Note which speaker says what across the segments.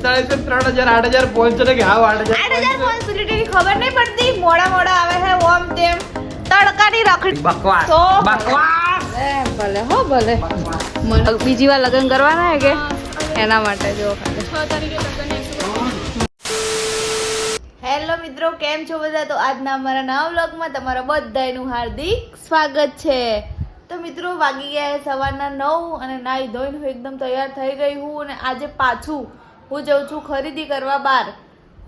Speaker 1: 45 3000 8500 કે હા
Speaker 2: 8500 લીટર ખબર નહીં પડતી મોડા આવે છે ઓમ તેમ તડકાની રખડી
Speaker 1: બકવાસ
Speaker 2: તો
Speaker 1: બકવાસ
Speaker 2: ભલે હો ભલે મને બીજી વાર લગ્ન કરવાના હે કે એના માટે જો 6 તારીખે લગ્ન. હેલો મિત્રો, કેમ છો બધા? તો આજના અમારા નવા વ્લોગમાં તમારા બધાનું હાર્દિક સ્વાગત છે. તો મિત્રો વાગી ગયા સવારના 9 અને નાઈ ધોઈને હું એકદમ તૈયાર થઈ ગઈ હું અને આજે પાછું હું જઉં છું ખરીદી કરવા બહાર.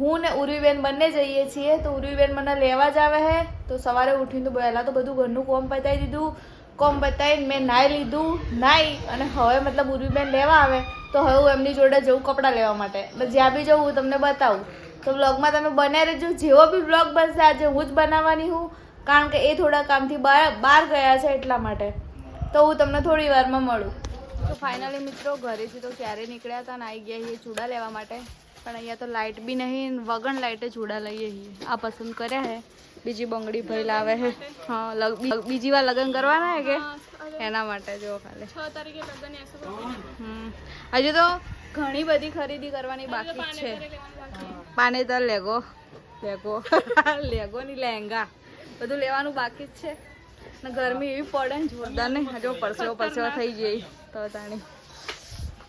Speaker 2: હું ને ઉર્વીબેન બંને જઈએ છીએ. તો ઉર્વીબેન મને લેવા જ આવે છે. તો સવારે ઉઠીને તો પહેલાં તો બધું ઘરનું કોમ પતાવી દીધું. કોમ પતાવીને મેં નાહી લીધું. નાહી અને હવે મતલબ ઉર્વીબેન લેવા આવે તો હવે હું એમની જોડે જઉં કપડાં લેવા માટે. એટલે જ્યાં બી જઉં હું તમને બતાવું. તો વ્લોગમાં તમે બન્યા રહેજો. જેવો બી વ્લોગ બનશે આજે હું જ બનાવવાની હું, કારણ કે એ થોડા કામથી બહાર ગયા છે એટલા માટે. તો હું તમને થોડી વારમાં મળું. તો ફાઇનલી મિત્રો ઘરેથી તો ક્યારે નીકળ્યા હતા ને આવી ગયા છીએ ચૂડા લેવા માટે. પણ અહીંયા તો લાઇટ બી નહીં, વગર લાઇટે ચૂડા લઈએ છીએ. આ પસંદ કર્યા છે. બીજી બંગડી ભાઈ લાવે છે. હા, બીજી વાર લગ્ન કરવાના હે કે એના માટે જો ખાલી 6 તારીખે લગ્ન. હજુ તો ઘણી બધી ખરીદી કરવાની બાકી છે. પાનેતર લેગો ની લહેંગા બધું લેવાનું બાકી જ છે. ને ગરમી એવી પડે ને જોરદાર ને હજુ પરસેવો થઈ જાય. તો તાણી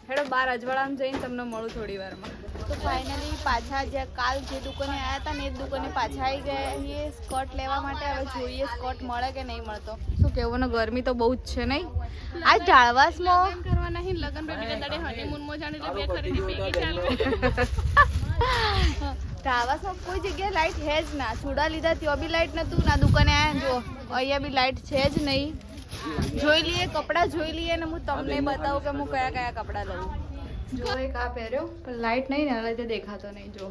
Speaker 2: હેડો બાર અજવાળામાં જઈને તમને મળું થોડી વારમાં. તો ફાઇનલી પાછા જ્યાં કાલ જે દુકાને આવ્યા હતા ને એ દુકાને પાછા આવી ગયા છીએ સ્કર્ટ લેવા માટે. હવે જોઈએ સ્કર્ટ મળે કે નહીં મળતો. શું કહેવું ને, ગરમી તો બહુ જ છે નહીં. આ ઢાળવાસમાં કરવાના હી લગન બે બીજા દાડે હનીમૂનમાં જાણે એટલે બે ખરીદી ભેગી ચાલુ. ઢાળવાસમાં કોઈ જગ્યાએ લાઇટ હે જ ના. ચૂડા લીધા ત્યાં બી લાઇટ નતું. ના દુકાને આવ્યા જો અહીંયા બી લાઇટ છે જ નહીં. જોઈ લઈએ કપડાં જોઈ લઈએ ને હું તમને બતાવું કે હું કયા કયા કપડાં લઉં. જો એક આ પહેર્યો પણ લાઇટ નહીં ને એટલે દેખાતો નહીં. જો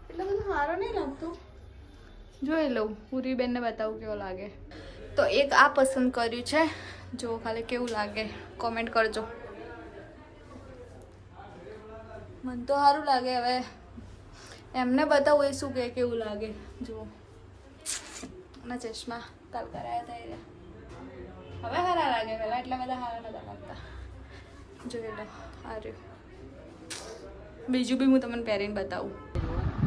Speaker 2: એટલે બધું સારો નહીં લાગતું. જોઈ લઉં, ઉર્વીબેનને બતાવું કેવો લાગે. તો એક આ પસંદ કર્યું છે. જો ખાલી કેવું લાગે કોમેન્ટ કરજો. મને તો સારું લાગે. હવે એમને બતાવું એ શું કે કેવું લાગે. જુઓ ના ચશ્મા કાલ કરાયા હતા એ હવે સારા લાગે. પહેલાં એટલા બધા સારા નતા લાગતા. જોઈ લો આ રહ્યું. બીજું બી હું તમને પહેરીને બતાવું.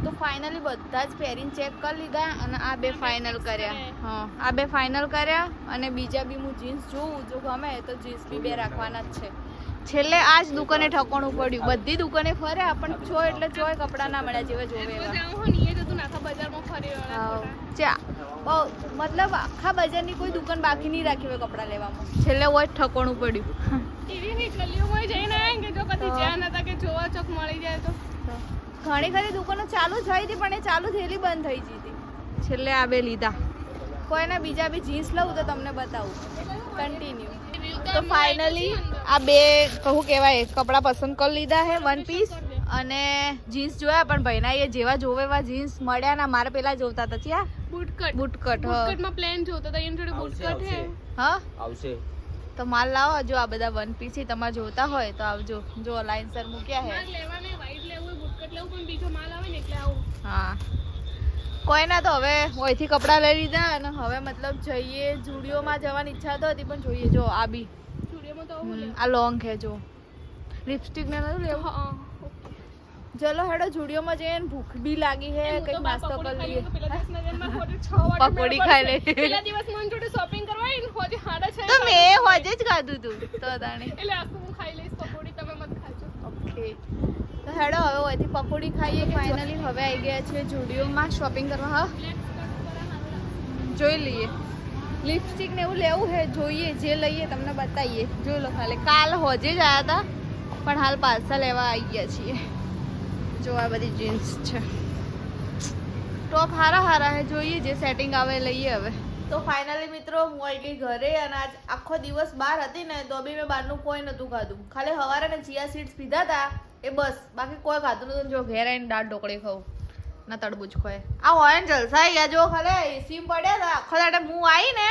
Speaker 2: તો ફાઇનલી બધા જ પહેરીને ચેક કરી લીધા અને આ બે ફાઇનલ કર્યા. હા, આ બે ફાઇનલ કર્યા અને બીજા બી હું જીન્સ જોઉં. જો ગમે તો જીન્સ બી બે રાખવાના જ છે. છેલ્લે આ જ દુકાને ઠકોણું પડ્યું. બધી દુકાને ફર્યા પણ છો એટલે ચોય કપડાં ના મળ્યા જેવા જોવે મતલબ આખા બજારની કોઈ દુકાન બાકી નહીં રાખી હોય કપડાં લેવામાં. છેલ્લે હોય ઠકોણું પડ્યું. ઘણી ખરી દુકાનો ચાલુ થઈ હતી પણ એ ચાલુ થયેલી બંધ થઈ ગઈ હતી. છેલ્લે આ બે લીધા. કોઈના બીજા બી જીન્સ લઉં તો તમને બતાવું કન્ટિન્યુ. તો ફાઇનલી આ બે કહું કહેવાય કપડાં પસંદ કરી લીધા છે. વન પીસ અને જીન્સ જોયા પણ ભાઈના એ જેવા જોવે એવા જીન્સ મળ્યા ના. મારે પેલા જોતા હતા ત્યાં બૂટકટ બૂટકટમાં પ્લેન જોતા હતા. એની જોડે બૂટકટ છે. હા આવશે તો માલ લાવો. જો આ બધા વન પીસ થી તમારે જોતા હોય તો આવજો. જો લાઇનસર મૂક્યા છે. લેવાને વાઈટ લેવું બૂટકટ લેવું પણ બીજો માલ આવે ને એટલે આવું. હા, કોઈના તો હવે ઓયથી કપડાં લઈ લીધા અને હવે મતલબ જઈએ. જુડિયોમાં જવાની ઈચ્છા તો હતી પણ જોઈએ. જો આ બી જુડિયોમાં તો આ લોંગ છે. જો લિપસ્ટિક ને નથી લેવું. ચલો હેડો જુડિયોમાં જઈએ. ભૂખ બી લાગી છે. કંઈક નાસ્તો કરી લઈએ. પકોડી ખાઈ લે. પેલા દિવસ મને જોડે શોપિંગ કરવા આવી હોજે 6:30 તો મેં હોજે જ ખાધું તું તો તાણે એટલે આખું હું ખાઈ લઈશ પકોડી. તમે મત ખાજો. ઓકે તો હેડો હવે ઓયથી પકોડી ખાઈએ. ફાઇનલી હવે આવી ગયા છે જુડિયોમાં શોપિંગ કરવા. હા જોઈ લઈએ. લિપસ્ટિક ને એવું લેવું છે. જોઈએ જે લઈએ તમને બતાવીએ. જોઈ લો ખાલી. કાલ હોજે જ આવ્યા હતા પણ હાલ પાછા લેવા આવી ગયા છીએ. જો આ બધી જીન્સ છે. ટોપ હારા છે. જોઈએ જે સેટિંગ આવે લઈએ હવે. તો ફાઇનલી મિત્રો હું આવી ઘરે અને આજ આખો દિવસ બહાર હતી ને તો બી મેં બહારનું કોઈ નહોતું ખાધું. ખાલી સવારે ને ચિયા સીડ્સ પીધા હતા એ બસ. બાકી કોઈ ખાધું નતું. જો ઘેર આવીને દાળ ઢોકળી ખાઉં ના તડબૂચ ખોય. આ હોય ને જલસા યા જો ખાલી એસી પડ્યા હતા આખો દાડે. હું આવી ને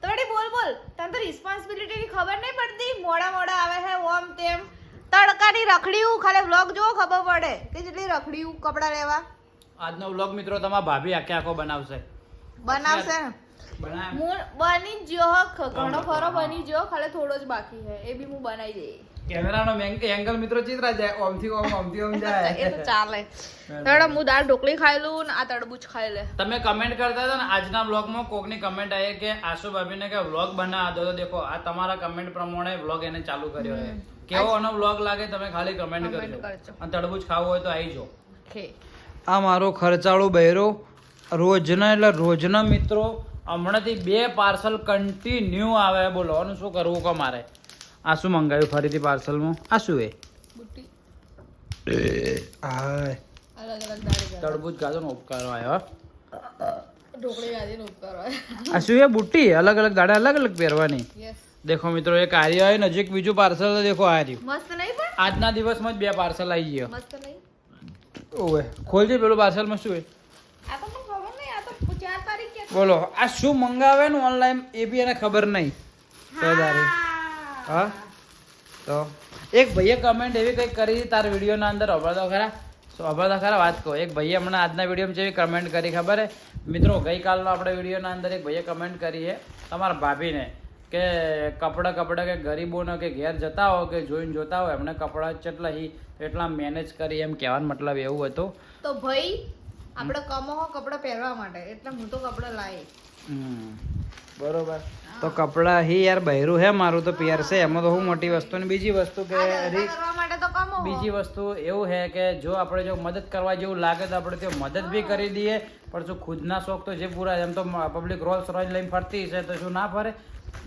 Speaker 2: તો બેટી બોલ તને તો રિસ્પોન્સિબિલિટીની ખબર નહીં પડતી. મોડા આવે છે ઓમ તેમ તડકાની રખડીયું. ખાલી વ્લોગ જોવો ખબર પડે કે જેટલી રખડીયું કપડાં લેવા.
Speaker 1: આજનો વ્લોગ મિત્રો તમારા ભાભી આખો બનાવશે
Speaker 2: ને હું બની જ ગયો ઘણો ખરો બની ગયો ખાલી થોડો જ બાકી છે એ બી હું બનાવી દઈ
Speaker 1: કેમેરાનો એંગલ મિત્રો ચિત્રા જાય ઓમથી ઓમ જાય
Speaker 2: એ તો ચાલે તડે હું દાળ ઢોકળી ખાઈ લઉં ને આ તડબૂચ ખાઈ લે
Speaker 1: તમે કમેન્ટ કરતા હતા ને આજના વ્લોગમાં કોકની કમેન્ટ આવી કે આશુ ભાભીને કે વ્લોગ બનાવવા દો તો દેખો આ તમારા કમેન્ટ પ્રમાણે વ્લોગ એને ચાલુ કર્યો છે કેવો આનો વ્લોગ લાગે તમે ખાલી કમેન્ટ કરજો અને તડબૂચ ખાવું હોય તો આવી જાઓ આ મારો ખર્ચાળો બહેરો રોજના મિત્રો હમણાંથી 2 પાર્સલ કન્ટિન્યુ આવે બોલો આનું શું કરવું કે મારે આ શું મંગાવ્યું ફરીથી પાર્સલમાં આ શું એ તડબૂચ ગાજો ને ઉપકારો આવ્યો
Speaker 2: ઢોકળી ગાજી ને ઉપકારો
Speaker 1: આ શું એ બુટ્ટી અલગ અલગ દાડે અલગ અલગ પહેરવાની
Speaker 2: યસ
Speaker 1: દેખો મિત્રો એક કાર્ય હોય નજીક બીજું પાર્સલ દેખો આ રહ્યું
Speaker 2: મસ્ત નહીં પણ
Speaker 1: આજના દિવસમાં જ 2 પાર્સલ આવી ગયો
Speaker 2: મસ્ત નહીં
Speaker 1: ઓવે ખોલજે પેલું પાર્સલમાં શું છે
Speaker 2: આ તો મને ખબર નહીં આ તો 4 તારીખ કે
Speaker 1: બોલો આ શું મંગાવે ને ઓનલાઈન એ બી એને ખબર નહીં તો દારી હા તો એક ભાઈએ કમેન્ટ એવી કંઈક કરી તાર વિડીયોના અંદર અભળતો ખરા વાત કહો એક ભાઈએ હમણાં આજના વિડીયોમાં જેવી કમેન્ટ કરી ખબર હે મિત્રો ગઈકાલનો આપણે વિડીયોના અંદર એક ભાઈએ કમેન્ટ કરી છે તમારા ભાભીને કે કપડા કે ગરીબોને કે ઘેર જતા હો કે જોઈને જોતા હોય એમને કપડા એટલા મેનેજ કરી એમ કહેવાનો મતલબ એવું હતું
Speaker 2: તો ભાઈ આપણે કમાવો કપડા પહેરવા માટે એટલે હું તો કપડા લાવી
Speaker 1: બરોબર તો કપડા હી યાર બહેરું હે મારું તો પહેરશે એમાં તો હું મોટી વસ્તુ ને બીજી વસ્તુ કે
Speaker 2: કરવા માટે તો કમાવો
Speaker 1: બીજી વસ્તુ એવું હે કે જો આપણે જો મદદ કરવા જેવું લાગે તો આપણે તે મદદ બી કરી દઈએ પણ જો ખુદના શોખ તો જે પૂરા એમ તો પબ્લિક રોલ્સ રોયલ લઈને ફરતી છે તો શું ના ફરે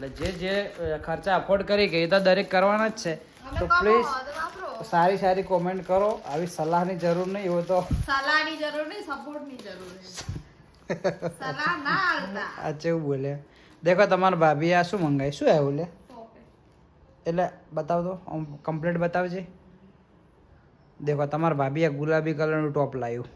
Speaker 1: એટલે જે ખર્ચા અફોર્ડ કરી કે એ તો દરેક કરવાના જ છે તો પ્લીઝ સારી કોમેન્ટ કરો આવી સલાહની જરૂર નહીં હોય તો
Speaker 2: સલાહની જરૂર નહીં સપોર્ટની જરૂર છે સલાહ ના આલતા
Speaker 1: આ કેવું બોલે દેખો તમારા ભાભી આ શું મંગાવી શું આવ્યું લે એટલે બતાવ તો કમ્પ્લીટ બતાવજે દેખો તમારા ભાભી આ ગુલાબી કલરનું ટોપ લાવ્યું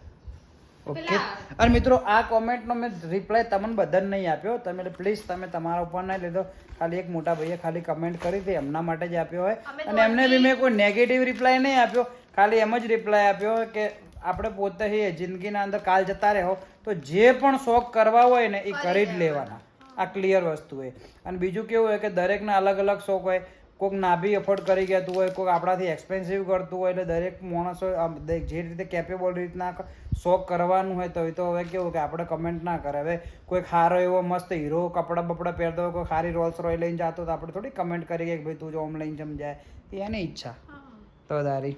Speaker 1: ઓકે અને મિત્રો આ કોમેન્ટનો મેં રિપ્લાય તમને બધાને નહીં આપ્યો તમે પ્લીઝ તમે તમારા ઉપર નહીં લીધો ખાલી એક મોટા ભાઈએ ખાલી કમેન્ટ કરી હતી એમના માટે જ આપ્યો હોય અને એમને બી મેં કોઈ નેગેટિવ રિપ્લાય નહીં આપ્યો ખાલી એમ જ રિપ્લાય આપ્યો કે આપણે પોતે જિંદગીના અંદર કાલ જતા રહો તો જે પણ શોખ કરવા હોય ને એ કરી જ લેવાના આ ક્લિયર વસ્તુ હોય અને બીજું કેવું હોય કે દરેકના અલગ અલગ શોખ હોય કોઈક ના બી એફોર્ડ કરી ગયાતું હોય કોઈક આપણાથી એક્સપેન્સિવ કરતું હોય એટલે દરેક માણસો જે રીતે કેપેબલ રીતના શોખ કરવાનું હોય તો એ તો હવે કેવું કે આપણે કમેન્ટ ના કરે હવે કોઈ સારો એવો મસ્ત હીરો કપડાં બપડા પહેરતો હોય કોઈ સારી રોલ્સ રોય લઈને જતો તો આપણે થોડી કમેન્ટ કરીએ કે ભાઈ તું જો ઓમ લઈને સમજાય એ એની ઈચ્છા તો દારી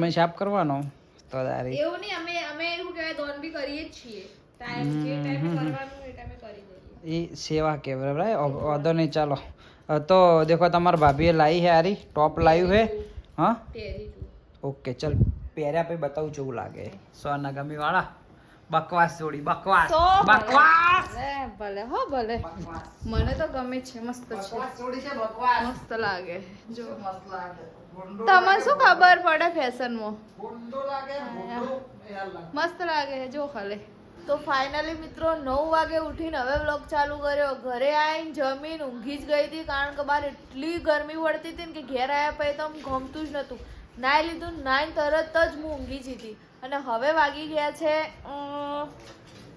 Speaker 1: મેં સાફ કરવાનો તો દારી
Speaker 2: એવું નહીં અમે એવું કહેવાય દોન બી કરીએ જ છીએ ટાઈમ જે ટાઈમે કરવાનું એ ટાઈમે કરી દઈએ
Speaker 1: એ સેવા કે બરાબર વાંધો નહીં ચાલો તો દેખો તમારા ભાભીએ લાવી હે હારી ટોપ લાવ્યું હે હા ઓકે ચલ પહેર્યા પછી બતાવું કેવું લાગે સોના ગમી વાળા બકવાસ જોડી બકવાસ
Speaker 2: ભલે હો ભલે મને તો ગમે છે મસ્ત છે મસ્ત લાગે જો તમને શું ખબર પડે ફેશનમાં મસ્ત લાગે જો ખાલી તો ફાઇનલી મિત્રો 9 વાગે ઉઠીને હવે વ્લોગ ચાલુ કર્યો ઘરે આવીને જમીન ઊંઘી જ ગઈ હતી કારણ કે બહાર એટલી ગરમી પડતી હતી ને કે ઘેર આવ્યા પછી તો ગમતું જ નહોતું નાઈ લીધું નાઈને તરત જ હું ઊંઘી જ હતી અને હવે વાગી ગયા છે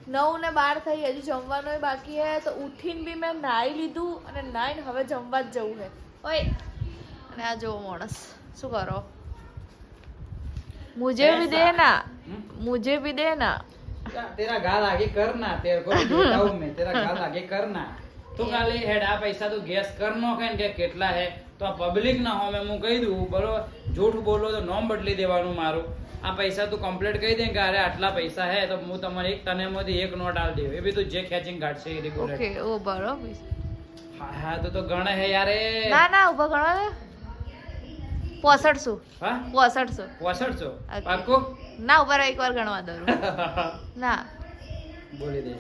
Speaker 2: 9:12 થઈ હજી જમવાનું બાકી છે તો ઉઠીને બી મેં નાઈ લીધું અને નાઈને હવે જમવા જ જવું છે ઓય અને આ જો માણસ શું કરો મુझे भी देना
Speaker 1: तेरा गाल आगे करना तेरे को देता हूं मैं तेरा गाल आगे करना તું ખાલી હેડ આ પૈસા તું ગેસ કર નો કે કેટલા હે તો આ પબ્લિક ના હોમે હું કહી દઉં બરોબર જૂઠ બોલો તો નોમ બદલી દેવાનું મારું આ પૈસા તું કમ્પ્લીટ કહી દે કે અરે આટલા પૈસા હે તો હું તમારે એક તનેમાંથી એક નોટ આલ દઉં એ બી તું જે ખેંચીને કાઢશે એ રેગ્યુલર
Speaker 2: ઓકે ઓ બરોબર
Speaker 1: હા તો ગણે હે યાર
Speaker 2: ના ઉભા ગણવા દે 6500
Speaker 1: હા 6500 પાક્કો
Speaker 2: ના ઉપર એકવાર ગણવા દો ના
Speaker 1: બોલી દે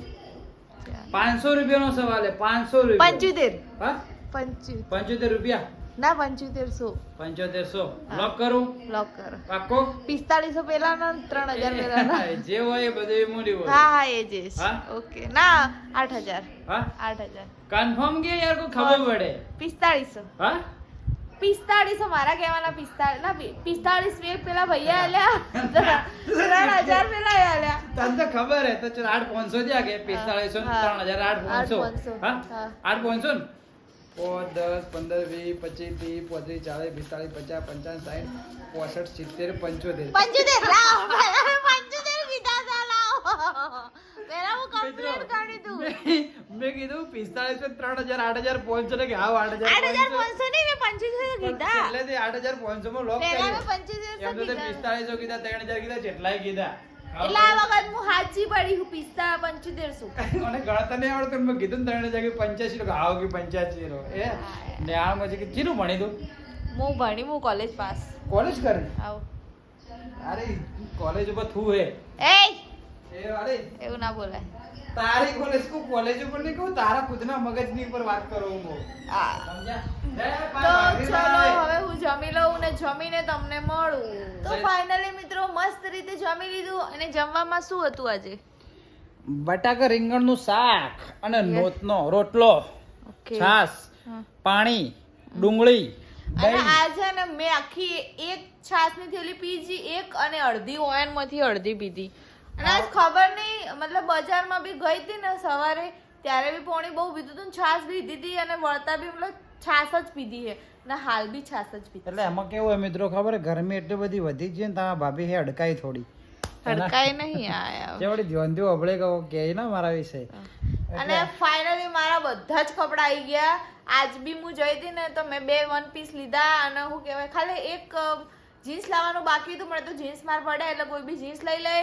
Speaker 1: 500 રૂપિયાનો સવાલ હે 500 રૂપિયા
Speaker 2: 75
Speaker 1: હા 75 રૂપિયા ના 7500 લોક કરું લોક કરો પાક્કો 4500 પેલા ના 3000 પેલા ના જે હોય એ બધું મોડી હોય હા એ જ ઓકે ના 8000 હા 8000 કન્ફર્મ કે યાર કો ખબર પડે 4500 હા
Speaker 2: 45 મારા કહેવાના 45 પેલા ભૈયા આલ્યા 3000 પેલા આલ્યા.
Speaker 1: તને તો ખબર હે તો ચલ 8500 જ્યાં કે 4500 3000 8500 હા 8500 ને 5 10 15 20 25 30 35 40 45 50 55 60 65 70 75
Speaker 2: 75 લાવ 75 કીધા તા લાવ. પેલા હું કમ્પ્લીટ કરી દઉં.
Speaker 1: મેં કીધું 4500 3000 8500 ને કે હા
Speaker 2: 8500 નહીં મેં 75 કીધા.
Speaker 1: એટલે 8500 માં લોક
Speaker 2: પેલા
Speaker 1: કર્યો.
Speaker 2: મેં 75
Speaker 1: એમ તો તે 4500 કીધા 3000 કીધા જેટલાય કીધા.
Speaker 2: એટલે આ વખત હું સાચી પડી હું 75
Speaker 1: મને ગણતર નહીં આવડતું મેં કીધું ને 3000 કે 85 કે આવો કે 85 રો એ ને આ મજે કે ચીનું ભણી તું
Speaker 2: હું ભણી હું કોલેજ પાસ.
Speaker 1: કોલેજ કરી
Speaker 2: આવ
Speaker 1: અરે કોલેજ ઉપર થું હે
Speaker 2: એ
Speaker 1: એ અરે
Speaker 2: એવું ના બોલાય.
Speaker 1: તારી કોલેજ કો કોલેજ ઉપર નહીં કહું તારા ખુદના મગજની ઉપર વાત કરો હું
Speaker 2: આ
Speaker 1: સમજ્યા
Speaker 2: તો ચલો હવે હું જમી લઉં ને જમીને તમને મળું. તો ફાઇનલી મિત્રો મસ્ત રીતે જમી લીધું અને જમવામાં શું હતું આજે?
Speaker 1: બટાકા રીંગણનું શાક અને નોતનો રોટલો
Speaker 2: ઓકે
Speaker 1: છાસ પાણી ડુંગળી
Speaker 2: અને આજે ને મેં આખી એક છાસની થેલી પીજી એક અને અડધી ઓયનમાંથી અડધી પીધી. અને આજ ખબર નહીં મતલબ બજારમાં બી ગઈ હતી ને સવારે ત્યારે બી પોણી બહુ પીધું હતું ને છાસ બી પીધી હતી અને વળતા બી મતલબ છાસ જ પીધી છે ને હાલ બી છાસ જ પીધી.
Speaker 1: એટલે એમાં કેવું હોય મિત્રો ખબર હે ગરમી એટલી બધી વધી છે ને તમારા ભાભી હે અડકાઈ થોડી
Speaker 2: હડકાઈ નહીં આયા.
Speaker 1: જે વળી ધ્યાન દો અબળે કહો કે ના મારા વિશે
Speaker 2: અને ફાઇનલી મારા બધા જ કપડા આવી ગયા. આજ બી હું જઈ હતી ને તો મેં 2 વન પીસ લીધા અને હું કહેવાય ખાલી એક જીન્સ લાવવાનું બાકી હતું. મને તો જીન્સ માર પડે એટલે કોઈ બી જીન્સ લઈ લે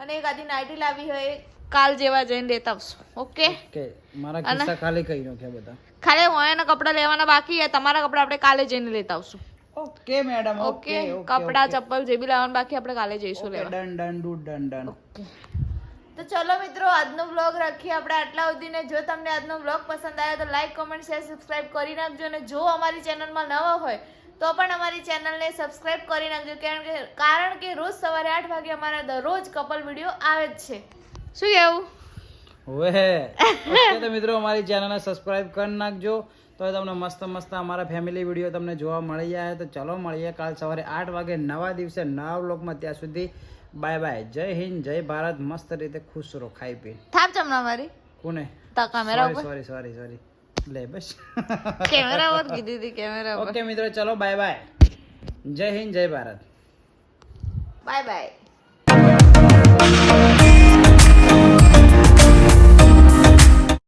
Speaker 2: અને એક આધી નાઇટી લાવી હોય કાલ જેવા જઈને લેતા આવશું. ઓકે
Speaker 1: કે મારા કિસ્સા ખાલી કહી નાખ્યા બધા
Speaker 2: ખાલી ઓયાના કપડા લેવાના બાકી છે. તમારા કપડા આપણે કાલે જઈને લેતા આવશું.
Speaker 1: ઓકે મેડમ
Speaker 2: ઓકે કપડા ચપ્પલ જે બી લાવવાનું બાકી આપણે કાલે જઈશું લેવા.
Speaker 1: Done done do done done
Speaker 2: okay તો ચલો મિત્રો આજનો વ્લોગ રાખીએ આપણે આટલા સુધીને. જો તમને આજનો વ્લોગ પસંદ આવ્યો તો લાઈક કમેન્ટ શેર સબસ્ક્રાઇબ કરી નાખજો અને જો અમારી ચેનલમાં નવા હોય તો પણ અમારી ચેનલને સબસ્ક્રાઇબ કરી નાખજો કારણ કે રોજ સવારે 8 વાગે અમારા દરરોજ કપલ વિડીયો આવે જ છે. શું કહેવું?
Speaker 1: ઓહે ઓકે તો મિત્રો અમારી ચેનલને સબસ્ક્રાઇબ કરી નાખજો તો તમને મસ્ત મસ્ત અમારા ફેમિલી વિડીયો તમને જોવા મળી જાય. તો ચલો મળીએ કાલ સવારે 8 વાગે નવા દિવસે નવા વ્લોગમાં. ત્યાં સુધી બાય બાય. જય હિન્દ જય ભારત. મસ્ત રીતે ખુશ રહો ખાઈ પી.
Speaker 2: થાપ ચમના મારી
Speaker 1: કોને
Speaker 2: તા કેમેરા ઉપર
Speaker 1: સોરી લે બસ
Speaker 2: કેમેરા પર કીધી હતી કેમેરા પર.
Speaker 1: ઓકે મિત્રો ચલો બાય બાય. જય હિન્દ જય ભારત.
Speaker 2: Bye bye.